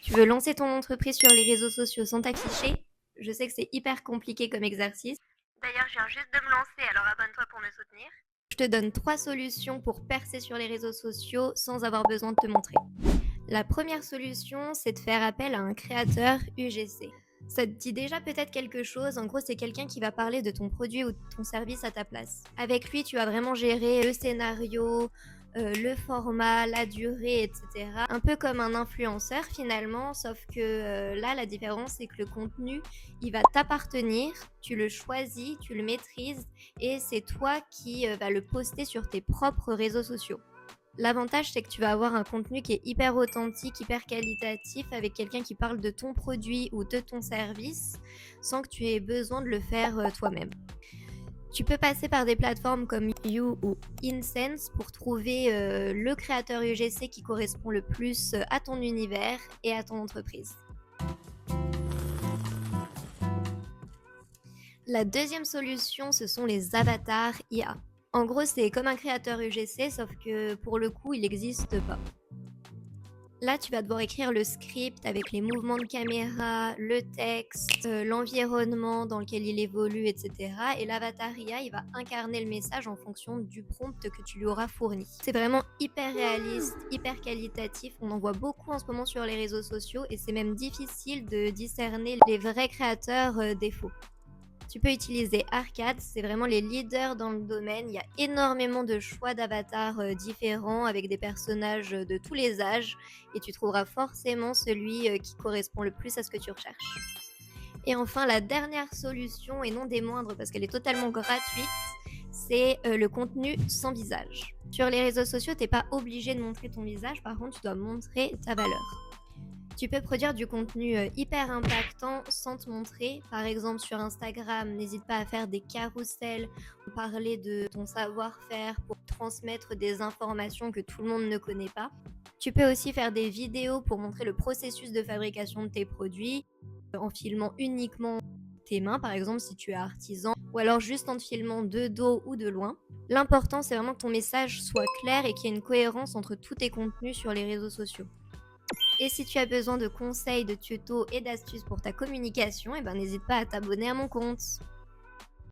Tu veux lancer ton entreprise sur les réseaux sociaux sans t'afficher? Je sais que c'est hyper compliqué comme exercice. D'ailleurs, je viens juste de me lancer, alors abonne-toi pour me soutenir. Je te donne 3 solutions pour percer sur les réseaux sociaux sans avoir besoin de te montrer. La première solution, c'est de faire appel à un créateur UGC. Ça te dit déjà peut-être quelque chose. En gros, c'est quelqu'un qui va parler de ton produit ou de ton service à ta place. Avec lui, tu vas vraiment gérer le scénario, le format, la durée, etc. Un peu comme un influenceur finalement, sauf que là, la différence, c'est que le contenu, il va t'appartenir, tu le choisis, tu le maîtrises et c'est toi qui va le poster sur tes propres réseaux sociaux. L'avantage, c'est que tu vas avoir un contenu qui est hyper authentique, hyper qualitatif, avec quelqu'un qui parle de ton produit ou de ton service, sans que tu aies besoin de le faire toi-même. Tu peux passer par des plateformes comme You ou InSense pour trouver le créateur UGC qui correspond le plus à ton univers et à ton entreprise. La deuxième solution, ce sont les avatars IA. En gros, c'est comme un créateur UGC, sauf que pour le coup, il n'existe pas. Là, tu vas devoir écrire le script avec les mouvements de caméra, le texte, l'environnement dans lequel il évolue, etc. Et l'avatar IA, il va incarner le message en fonction du prompt que tu lui auras fourni. C'est vraiment hyper réaliste, hyper qualitatif. On en voit beaucoup en ce moment sur les réseaux sociaux et c'est même difficile de discerner les vrais créateurs des faux. Tu peux utiliser Arcade, c'est vraiment les leaders dans le domaine. Il y a énormément de choix d'avatars différents avec des personnages de tous les âges et tu trouveras forcément celui qui correspond le plus à ce que tu recherches. Et enfin, la dernière solution, et non des moindres parce qu'elle est totalement gratuite, c'est le contenu sans visage. Sur les réseaux sociaux, tu n'es pas obligé de montrer ton visage, par contre, tu dois montrer ta valeur. Tu peux produire du contenu hyper impactant sans te montrer. Par exemple, sur Instagram, n'hésite pas à faire des carousels pour parler de ton savoir-faire, pour transmettre des informations que tout le monde ne connaît pas. Tu peux aussi faire des vidéos pour montrer le processus de fabrication de tes produits, en filmant uniquement tes mains, par exemple si tu es artisan, ou alors juste en te filmant de dos ou de loin. L'important, c'est vraiment que ton message soit clair et qu'il y ait une cohérence entre tous tes contenus sur les réseaux sociaux. Et si tu as besoin de conseils, de tutos et d'astuces pour ta communication, n'hésite pas à t'abonner à mon compte.